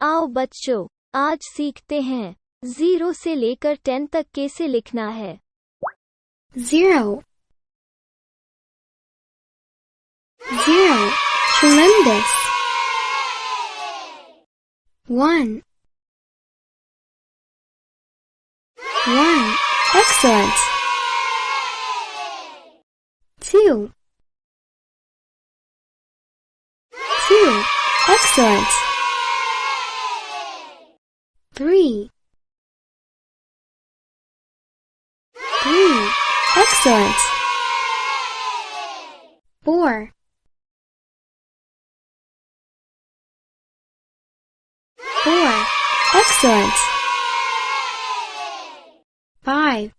आओ बच्चों, आज सीखते हैं 0 से लेकर 10 तक कैसे लिखना है। 0. Tremendous. 1. Excellent. 2. Excellent. 3. Excellent. 4. 4. Excellent. 5.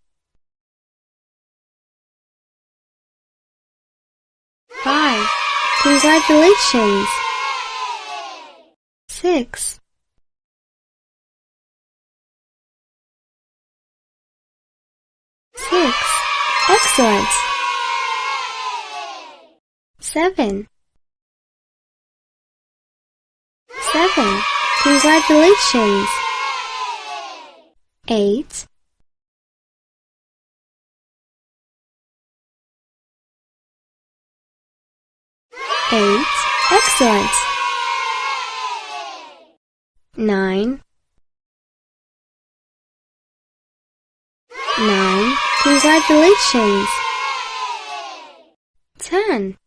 5. Congratulations. 6. 6. Excellent. 7. 7. Congratulations. 8. 8. Excellent. 9. 9. Congratulations. 10.